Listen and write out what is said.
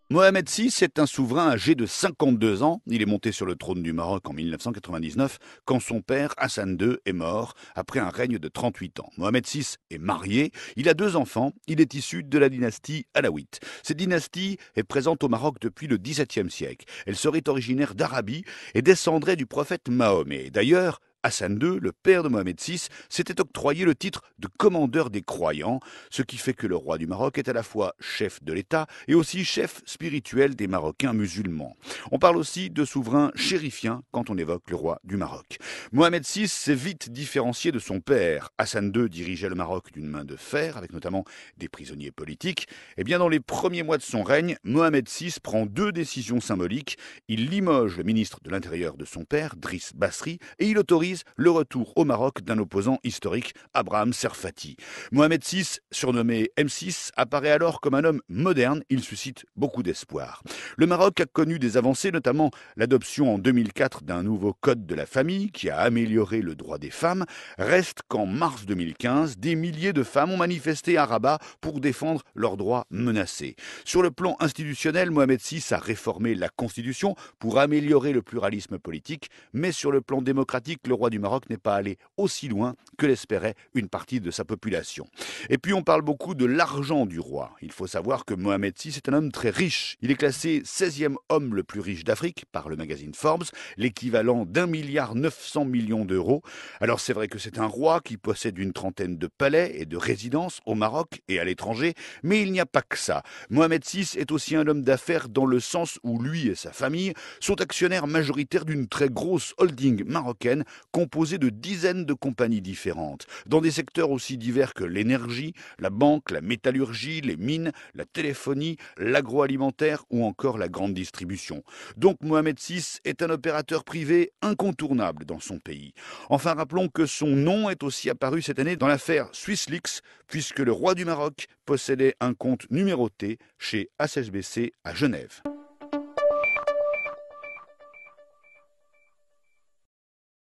Mohamed VI est un souverain âgé de 52 ans. Il est monté sur le trône du Maroc en 1999 quand son père Hassan II est mort après un règne de 38 ans. Mohamed VI est marié, il a deux enfants, il est issu de la dynastie alaouite. Cette dynastie est présente au Maroc depuis le XVIIe siècle. Elle serait originaire d'Arabie et descendrait du prophète Mahomet. D'ailleurs, Hassan II, le père de Mohamed VI, s'était octroyé le titre de commandeur des croyants, ce qui fait que le roi du Maroc est à la fois chef de l'État et aussi chef spirituel des Marocains musulmans. On parle aussi de souverain chérifien quand on évoque le roi du Maroc. Mohamed VI s'est vite différencié de son père. Hassan II dirigeait le Maroc d'une main de fer, avec notamment des prisonniers politiques. Et bien dans les premiers mois de son règne, Mohamed VI prend deux décisions symboliques. Il limoge le ministre de l'Intérieur de son père, Driss Basri, et il autorise le retour au Maroc d'un opposant historique, Abraham Serfati. Mohamed VI, surnommé M6, apparaît alors comme un homme moderne. Il suscite beaucoup d'espoir. Le Maroc a connu des avancées, notamment l'adoption en 2004 d'un nouveau code de la famille qui a amélioré le droit des femmes. Reste qu'en mars 2015, des milliers de femmes ont manifesté à Rabat pour défendre leurs droits menacés. Sur le plan institutionnel, Mohamed VI a réformé la Constitution pour améliorer le pluralisme politique, mais sur le plan démocratique, le roi du Maroc n'est pas allé aussi loin que l'espérait une partie de sa population. Et puis on parle beaucoup de l'argent du roi. Il faut savoir que Mohamed VI est un homme très riche. Il est classé 16e homme le plus riche d'Afrique par le magazine Forbes, l'équivalent d'1,9 milliard d'euros. Alors c'est vrai que c'est un roi qui possède une trentaine de palais et de résidences au Maroc et à l'étranger, mais il n'y a pas que ça. Mohamed VI est aussi un homme d'affaires dans le sens où lui et sa famille sont actionnaires majoritaires d'une très grosse holding marocaine composée de dizaines de compagnies différentes, dans des secteurs aussi divers que l'énergie, la banque, la métallurgie, les mines, la téléphonie, l'agroalimentaire ou encore la grande distribution. Donc Mohamed VI est un opérateur privé incontournable dans son pays. Enfin, rappelons que son nom est aussi apparu cette année dans l'affaire SwissLeaks, puisque le roi du Maroc possédait un compte numéroté chez HSBC à Genève.